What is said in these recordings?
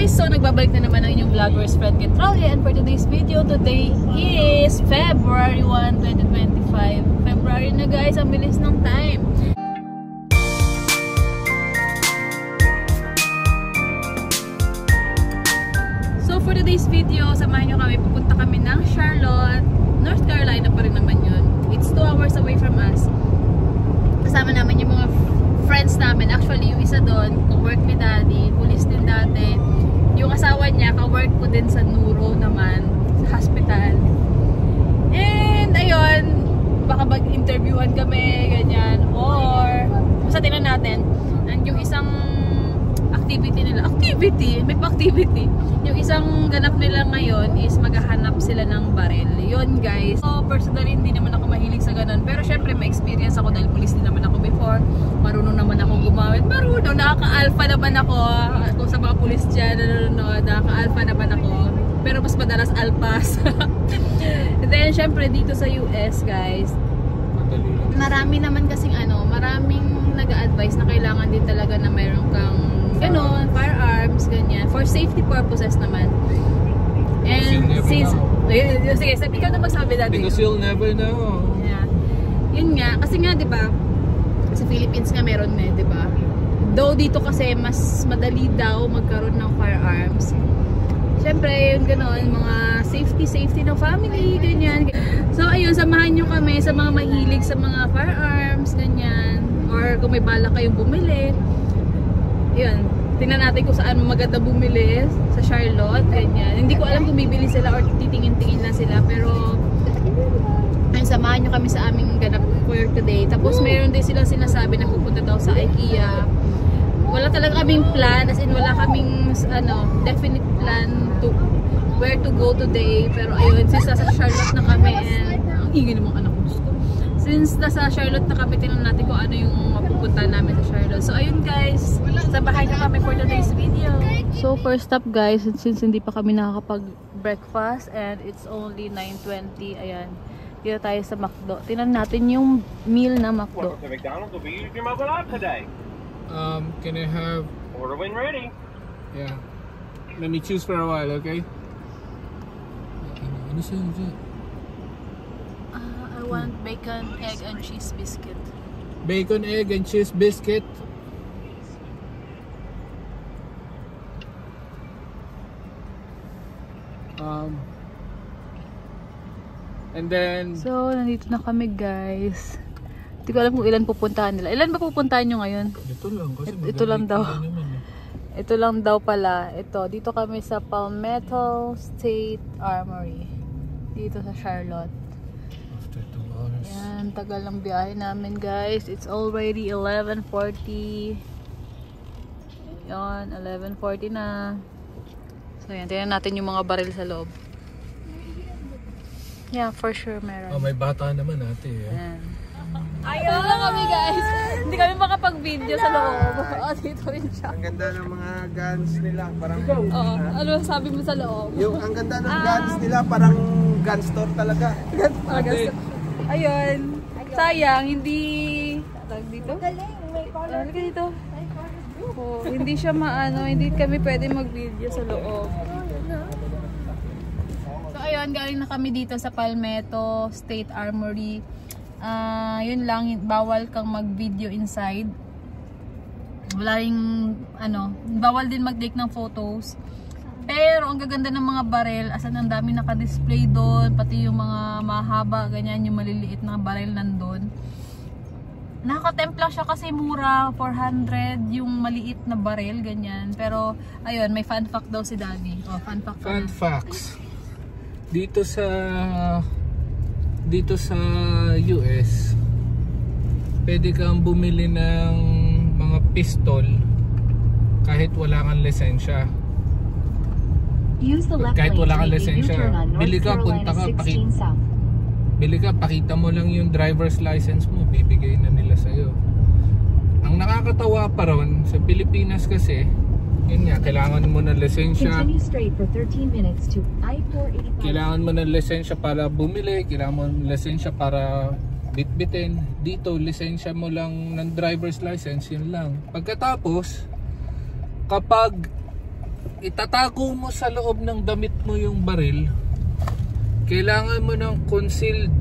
guys, so nagbabalik na naman ang inyong vlogger's friend Ketrolya, and for today's video, today is February 1, 2025. February na guys, ang bilis ng time. So for today's video, samahan nyo kami, pupunta kami ng Charlotte, North Carolina pa rin naman yun. It's 2 hours away from us. Kasama namin yung mga friends namin. Actually, yung isa doon, ka-work ni Daddy, police din dati. Yung asawa niya, ka-work ko din sa Nuro naman, sa hospital. And, ayun, baka mag-interviewan kami, ganyan. Or, basta tingnan natin. And yung isang activity nila, may pa-activity. Yung isang ganap nila ngayon is maghahanap sila ng baril. Yun guys. So, personally, hindi naman ako mahilig sa ganun. Pero syempre, may experience ako dahil police din naman ako before. Marunong naman ako gumamit. Marunong, nakaka-alpha naman ako. Kung sa mga police dyan, nakaka-alpha naman ako. Pero mas madalas alpas. And then, syempre, dito sa US, guys, marami naman kasing maraming nag-a-advise na kailangan din talaga na mayroon kang firearms, ganyan. For safety purposes naman. And since, sige, ikaw na magsabi dati. Because you'll never know. Yeah. Yun nga, kasi nga, di ba, sa Philippines nga meron di ba? Though dito kasi mas madali daw magkaroon ng firearms. Siyempre, yun gano'n, mga safety ng family, ganyan. So, ayun, samahan nyo kami sa mga mahilig sa mga firearms, ganyan. Or kung may bala kayong bumili. Yun, tingnan natin kung saan maganda bumili sa Charlotte, ganyan. Hindi ko alam kung bibili sila or titingin-tingin na sila, pero ayun, samahan nyo kami sa aming ganap for today. Tapos mayroon din sila sinasabi na pupunta daw sa IKEA. Wala talaga kaming plan, as in wala kaming definite plan to where to go today. Pero ayun, since nasa Charlotte na kami, and ang ingay ng mga anak ko. Since nasa Charlotte na kami, tingnan natin kung ano yung mapupunta namin sa Charlotte. So ayun guys, sabahan nyo kami for today's video. So first stop guys, since hindi pa kami nakakapag-breakfast and it's only 9:20, ayan. Dito tayo sa McDo. Tingnan natin yung meal na McDo. Welcome to McDonald's. Will be using your mobile app today. Can I have... Order when ready. Yeah. Let me choose for a while, okay? Ano siya? I want bacon, egg, and cheese biscuit. Bacon, egg, and cheese biscuit. And then... So, nandito na kami guys. Hindi ko alam kung ilan pupuntahan nila. Ilan ba pupuntahan nyo ngayon? Ito lang. Kasi ito lang daw. Ito lang daw pala. Ito, dito kami sa Palmetto State Armory. Dito sa Charlotte. After 2 hours. Yan, tagal ng biyahe namin guys. It's already 11:40. Yan, 11:40 na. So yan, tingnan natin yung mga baril sa loob. Yeah, for sure meron. Oh, may bata naman ate. Yan. Ayun lang kami guys. Hindi kami makapag-video sa loob. Oh, dito rin siya. Ang ganda ng mga guns nila, parang ano sabi mo sa loob? yung ang ganda ng guns nila, parang gun store talaga. Ayun. Sayang, hindi tawag dito? Halika dito. Oh, hindi siya hindi kami pwede mag-video sa loob. So ayun, galing na kami dito sa Palmetto State Armory. Yun lang, bawal kang mag-video inside. Wala ring bawal din mag-take ng photos. Pero ang gaganda ng mga baril, asan ang dami naka-display doon, pati yung mga mahaba, ganyan, yung maliliit na baril nandun. Nakatempt lang siya kasi mura, 400 yung maliit na baril, ganyan. Pero ayun, may fun fact daw si Daddy. Oh, fun facts. Dito sa US, pwede kang bumili ng mga pistol kahit wala kang lisensya. Kahit wala kang lisensya, bili ka, punta ka, pakita mo lang yung driver's license mo, bibigay na nila sa'yo. Ang nakakatawa pa ron sa Pilipinas kasi, yun nga, kailangan mo ng lisensya. Kailangan mo ng lisensya para bumili, kailangan mo ng lisensya para bitbitin. Dito, lisensya mo lang ng driver's license, yun lang. Pagkatapos, kapag itatago mo sa loob ng damit mo yung baril, kailangan mo ng concealed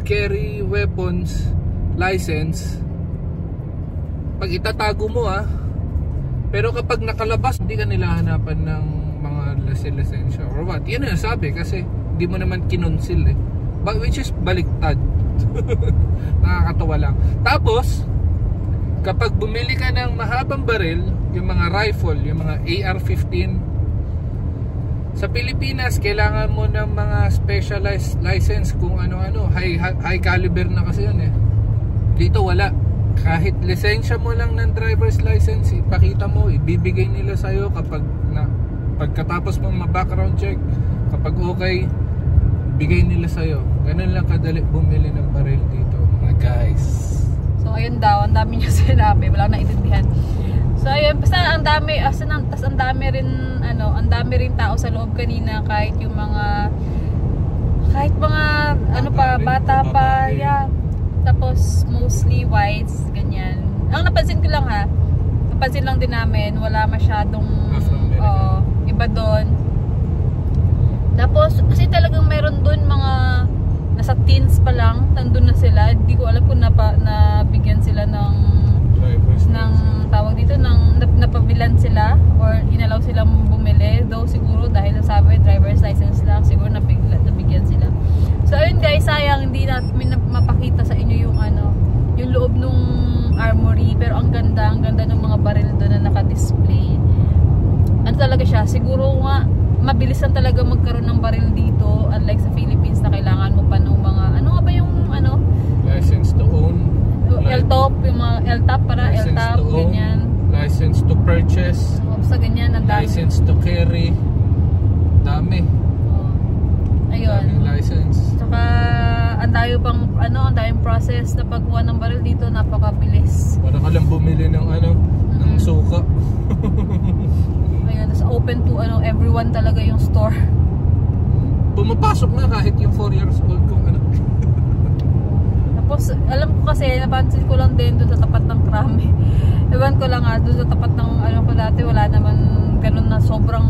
carry weapons license. Pag itatago mo pero kapag nakalabas, hindi ka nila hanapan ng mga lisensya or what. Yan ang sabi kasi hindi mo naman kinonceal But which is baliktad. Nakakatawa lang. Tapos kapag bumili ka ng mahabang baril, yung mga rifle, yung mga AR-15, sa Pilipinas kailangan mo ng mga specialized license kung ano-ano, high caliber na kasi yun Dito wala. Kahit lisensya mo lang ng driver's license, ipakita mo, ibibigay nila sa'yo pagkatapos mong ma-background check, kapag okay, bigay nila sa'yo. Ganun lang kadali bumili ng baril dito, mga guys. So ayun daw, ang dami niya sinabi, wala nang naintindihan. So ayun, basta ang dami, tas ang dami rin tao sa loob kanina, kahit mga bata pa, yeah. Tapos mostly whites, ganyan. Ang napansin ko lang napansin lang din namin, wala masyadong iba doon. Tapos kasi talagang meron doon mga nasa teens pa lang, nandun na sila. Hindi ko alam kung nabigyan sila ng tawag dito, napabilan sila or inalaw silang bumili. Though siguro dahil sabi driver's license lang, siguro nabigyan sila. So ayun guys, sayang hindi natin mapakita sa inyo yung loob nung armory, pero ang ganda ng mga baril doon na naka-display. Ano talaga siya, siguro nga mabilis lang talaga magkaroon ng baril dito, unlike sa Philippines na kailangan mo pa ng mga license to own, LTOP, yung mga LTOP ganyan, license to purchase, sa ganyan, ang dami. License to carry, dami. Ayun. Daming license. Saka ang daming process na pagkuha ng baril dito, napakabilis. Wala ka lang bumili ng ng suka. Ayun, tas open to everyone talaga yung store. Pumapasok na kahit yung 4 years old kung Tapos alam ko kasi, napansin ko lang din doon sa tapat ng Krami. Ewan ko lang doon sa tapat ng ko dati, wala naman ganun na sobrang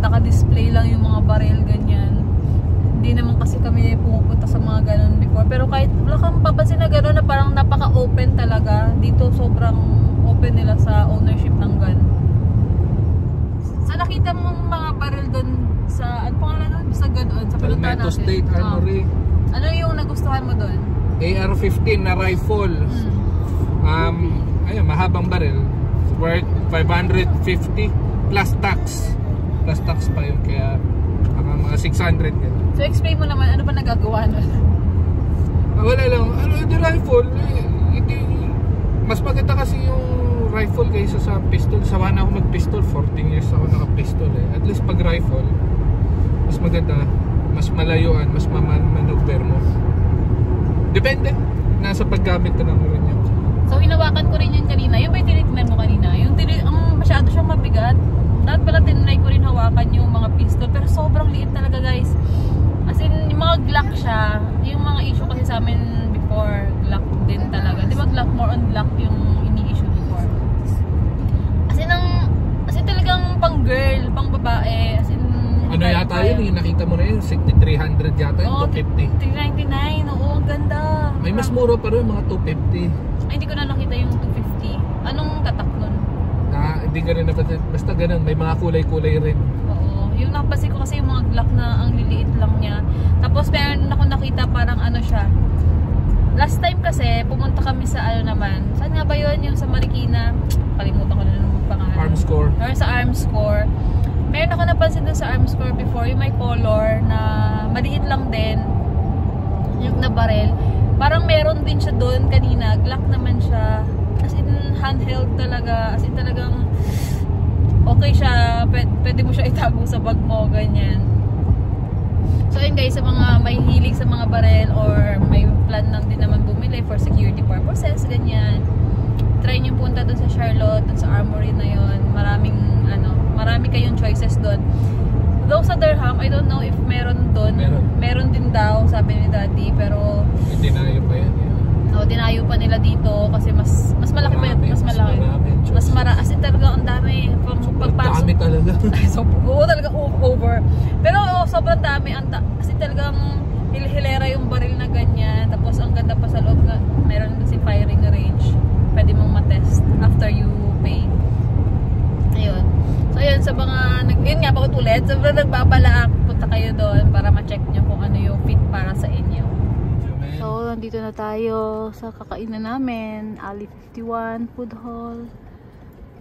naka-display lang yung mga baril, ganyan. Hindi naman kasi kami pumupunta sa mga ganun before. Pero kahit wala kang papansin na ganun na parang napaka-open talaga. Dito sobrang open nila sa ownership ng gun. So nakita mo mga baril doon sa, ano pangalan doon? Sa ganoon, sa pinuntahan natin. Palmetto State Armory. Ano yung nagustuhan mo doon? AR-15 na rifle. Ayun, mahabang baril. Worth 550 plus tax. Plus tax pa yun, kaya mga 600 yun. So explain mo naman, ano ba nagagawa nun? Wala lang, the rifle, mas maganda kasi yung rifle kaysa sa pistol. Sawa na ako mag-pistol, 14 years ako naka-pistol At least pag rifle, mas maganda, mas malayuan, mas maneuver mo. Depende, nasa paggamit na lang mo rin yun. So hinawakan ko rin yun kanina, yung ba yung tinitnan mo kanina? Ang masyado siyang mabigat. Dapat pala tinry ko rin hawakan yung mga pistol, pero sobrang liit talaga guys. As in, yung mga Glock siya, yung mga issue kasi sa amin before, Glock din talaga. Di ba Glock, more on Glock yung ini-issue before. As in talagang pang girl, pang babae, as in yata yun, yung nakita mo na yun, 300 yata yun, 250. 399, oo, ang ganda. May mas mura pa rin, mga 250. Ay, hindi ko na nakita yung 250. Anong tatak nun? Hindi ka rin napatin, basta ganun, may mga kulay-kulay rin. Oo, yung napasi ko kasi yung mga Glock na ang liliit lang niya. Tapos meron ako nakita parang siya. Last time kasi, pumunta kami sa saan nga ba yun? Yung sa Marikina, kalimutan ko na ng pangalan. Armscore. Or sa Armscore. Meron ako napansin dun sa Armscore before, yung may color na maliit lang din, yung na baril. Parang meron din siya doon kanina, Glock naman siya. As in handheld talaga, as in talagang okay siya, pwede mo siya itago sa bag mo, ganyan. So ayun guys, sa mga may hilig sa mga baril or may plan lang din naman bumili for security purposes, ganyan, try nyo punta doon sa Charlotte, doon sa Armory na yon. Marami kayong choices doon. Though sa Durham, I don't know if meron doon. Meron din daw, sabi ni Daddy, pero dinayo pa yan. Dinayo pa nila dito kasi mas malaki pa yun. Mas malaki. As in talaga ang dami. From So, talaga over. Pero sobrang dami. Kasi talagang hilera yung baril na ganyan. Tapos ang ganda pa sa loob na meron din si firing range. Pwede mong matest after you pay. Ayun. So ayun, sa mga yun nga, bakit ulit? Sobrang nagbabalaak, punta kayo doon para ma-check nyo kung ano yung fit para sa inyo. So, nandito na tayo sa kakainan namin. Ali 51 Food Hall.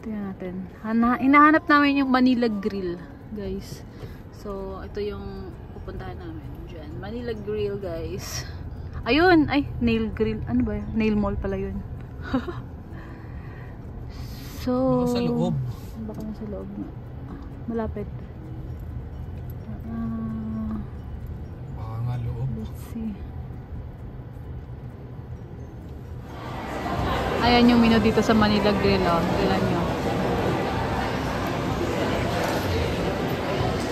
Tingnan natin. Hinahanap namin yung Manila Grill, guys. So, ito yung pupuntahan namin dyan. Manila Grill, guys. Ayun! Ay, Nail Grill. Ano ba yun? Nail Mall pala yun. So, baka sa loob. Baka sa loob na. Malapit. Baka nga loob. Let's see. Ayan yung menu dito sa Manila Grill. Oh. Tignan nyo.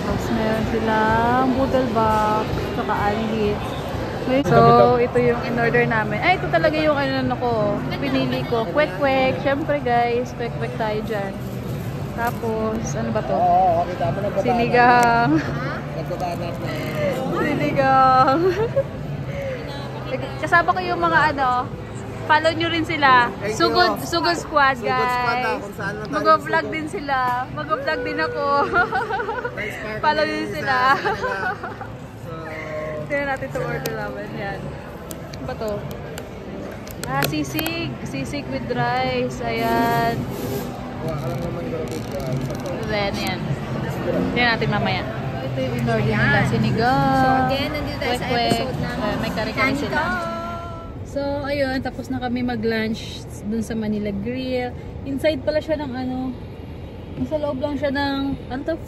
Tapos meron silang boodle box. Saka alihit. So, ito yung in-order namin. Ay, ito talaga yung ano ko. Pinili ko. Kwek-kwek. Siyempre guys, kwek-kwek tayo dyan. Tapos, ano ba to? Oo, kita mo na Sinigang. Nagbabanas na. Sinigang. Kasama ko yung mga ano. Follow nyo rin sila. Sugod Squad, guys. Mag-vlog din sila. Mag-vlog din ako. Follow din sila. Tingnan natin itong order namin. Yan. Ano ba to? Sisig. Sisig with rice. Ayan. Then, yan. Tingnan natin mamaya. Ito yung in-order nila. Sinigang. So, again, nandito tayo sa episode na may kare-kare sila. So, ayun. Tapos na kami mag-lunch dun sa Manila Grill. Inside pala siya ng ano. Nasa loob lang siya ng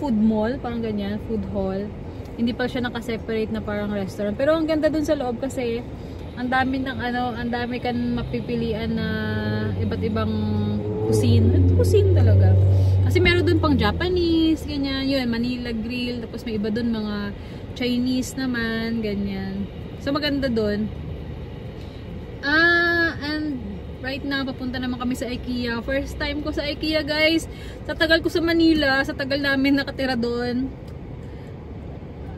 food mall. Parang ganyan. Food hall. Hindi pa siya naka-separate na parang restaurant. Pero ang ganda dun sa loob kasi ang dami ng ang dami kan mapipilian na iba't ibang cuisine. Cuisine talaga. Kasi meron dun pang Japanese, ganyan. Yun, Manila Grill. Tapos may iba dun mga Chinese naman, ganyan. So maganda dun. And right now, papunta naman kami sa IKEA. First time ko sa IKEA, guys. Sa tagal ko sa Manila, sa tagal namin nakatira doon.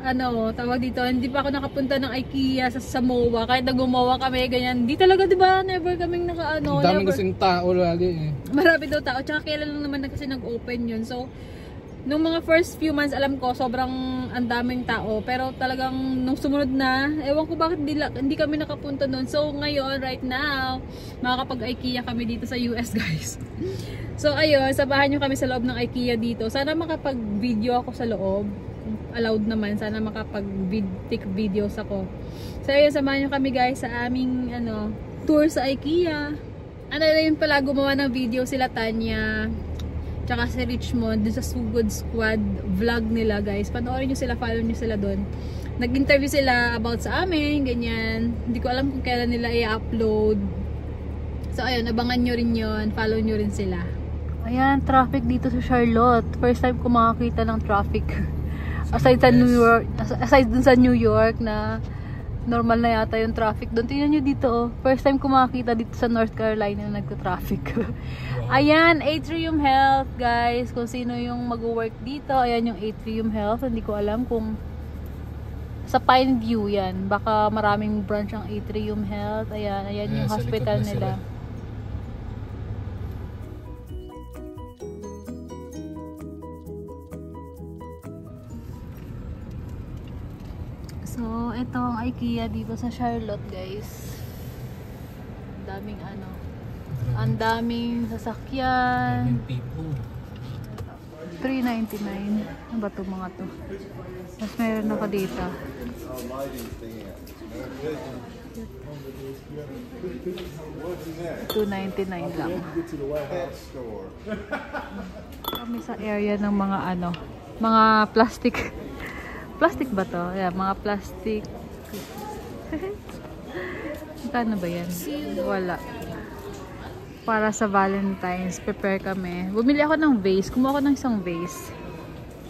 Tawag dito, hindi pa ako nakapunta ng IKEA sa MOA. Kahit nag-MOA kami, ganyan. Hindi talaga, di ba? Never kaming naka-ano. Ang dami kasing tao lagi eh. Marami daw tao. Tsaka kailan lang naman kasi nag-open yun. So, nung mga first few months, alam ko, sobrang ang daming tao. Pero talagang, nung sumunod na, ewan ko bakit hindi kami nakapunta nun. So, ngayon, right now, makakapag-IKEA kami dito sa US, guys. So, ayun, sabahan nyo kami sa loob ng IKEA dito. Sana makapag-video ako sa loob. Allowed naman. Sana makapag-take videos ako. So, ayun, samahan nyo kami, guys, sa aming, tour sa IKEA. Yun pala, gumawa ng video sila Tanya, tsaka si Richmond dun sa Sugod Squad vlog nila, guys. Panoorin nyo sila, follow nyo sila dun. Nag-interview sila about sa amin, ganyan. Hindi ko alam kung kailan nila i-upload. So ayun, abangan nyo rin yun. Follow nyo rin sila. Ayan, traffic dito sa Charlotte. First time ko makakita ng traffic. Aside dun sa New York na normal na yata yung traffic doon. Tingnan nyo dito, oh. First time ko makakita dito sa North Carolina na nagka-traffic. Ayan, Atrium Health, guys. Kung sino yung mag-work dito, ayan yung Atrium Health. Hindi ko alam kung sa Pineview yan. Baka maraming branch ang Atrium Health. Ayan yung hospital nila. So, ito ang IKEA dito sa Charlotte, guys. Ang daming sasakyan. $3.99. Ano ba ito mga to? Mas meron ako dito. $2.99 lang. Kami sa area ng mga mga plastic. Plastic ba to? Yeah, mga plastic. Kano ba yan? Wala. Para sa Valentine's, prepare kami. Bumili ako ng vase. Kumuha ako ng isang vase.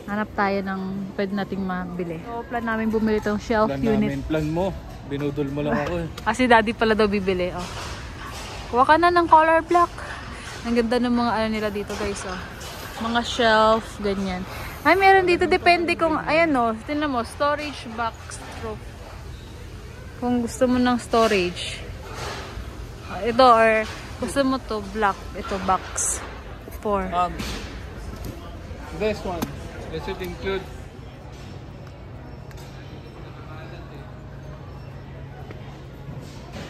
Hanap tayo ng pwede nating mabili. So, plan namin bumili itong shelf unit. Plan mo. Binudol mo lang ako eh. Kasi daddy pala daw bibili. Oh. Kuha ka na ng color block. Ang ganda ng mga nila dito, guys. Oh. Mga shelf, ganyan. Ay, meron dito. Depende kung, ayan o. Tingnan mo, storage box roof. Kung gusto mo ng storage. Ito, or gusto mo to black. Ito, box. 4. This one. Does it include?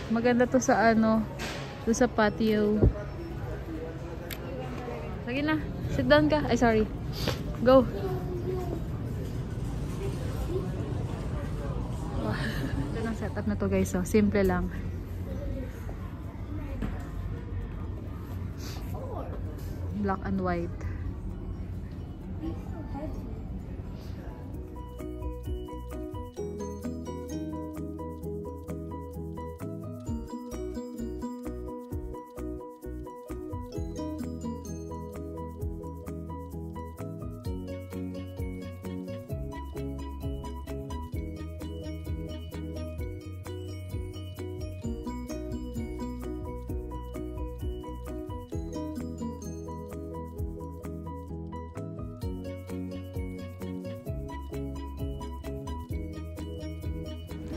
Maganda to sa ano, to sa patio. Sige na, sit down ka. Ay, sorry. Go. Oh, ito ng setup na to guys. So, simple lang. Black and white.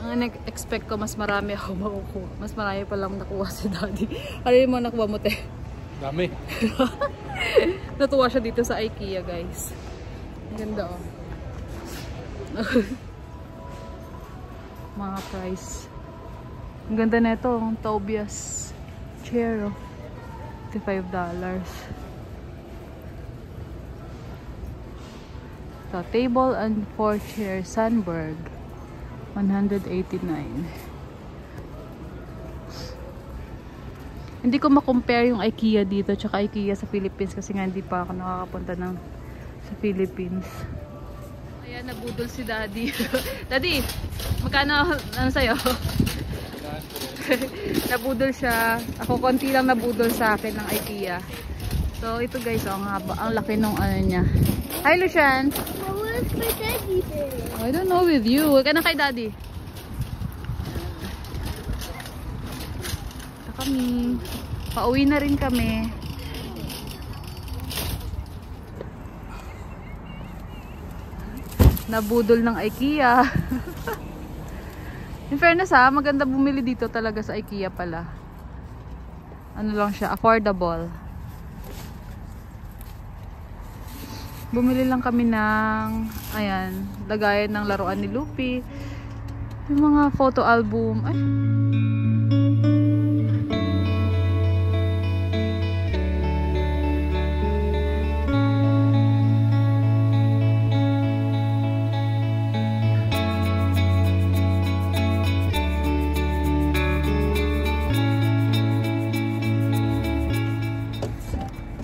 Ang expect ko mas marami ako makukuha. Mas marami pa lang nakuha si Daddy. Ano yung mga nakuha mo, te? Dami. Natuwa siya dito sa IKEA, guys. Ang ganda, oh. Mga price. Ang ganda na ito, ang Tobias chair, oh. $55. So, table and 4 chair, Sandberg. 189. Hindi ko ma-compare yung IKEA dito tsaka IKEA sa Philippines kasi nga hindi pa ako nakakapunta sa Philippines. Ayan, nabudol si Daddy. Daddy, magkano sa'yo? Nabudol siya. Ako konti lang nabudol sa akin ng IKEA. So ito guys, ang haba, ang laki nung ano niya. Hi Lucian! Where's my daddy there? I don't know with you. Huwag ka na kay Daddy. Ito kami. Pauwi na rin kami. Nabudol ng IKEA. In fairness ha, maganda bumili dito talaga sa IKEA pala. Ano lang siya, affordable. Bumili lang kami ng, ayan, lagayan ng laruan ni Lupi. Yung mga photo album. Ay.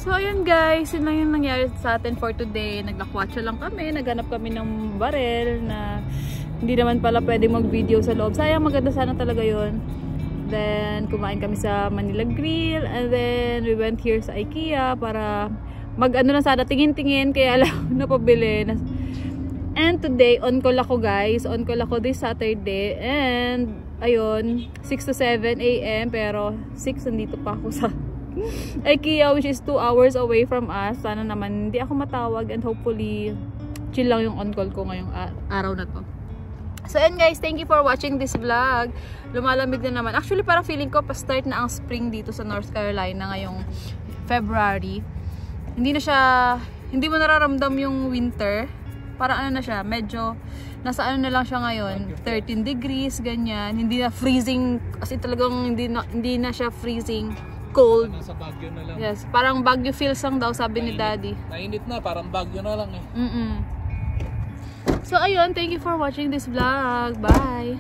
So ayun guys, yun lang yung nangyari sa atin for today. Naglakwatsa lang kami, naghanap kami ng barel na hindi naman pala pwede mag-video sa loob. Sayang, maganda sana talaga yun. Then kumain kami sa Manila Grill and then we went here sa IKEA para mag-ano na sana, tingin-tingin, kaya lang napabili. And today, on call ako guys. On call ako this Saturday and ayun, 6 to 7 AM pero 6 nandito pa ako sa IKEA which is 2 hours away from us. Sana naman hindi ako matawag and hopefully chill lang yung on-call ko ngayong araw na to. So and guys, thank you for watching this vlog. Lumalamig na naman. Actually parang feeling ko pa-start na ang spring dito sa North Carolina ngayong February. Hindi mo nararamdam yung winter. Parang ano na siya, medyo nasa ano na lang siya ngayon, 13 degrees, ganyan. Hindi na freezing, kasi talagang hindi na siya freezing cold. Nasa Baguio na lang. Yes, parang Baguio feels lang daw, sabi ni Daddy. Nainit na, parang Baguio na lang eh. So ayun, thank you for watching this vlog. Bye!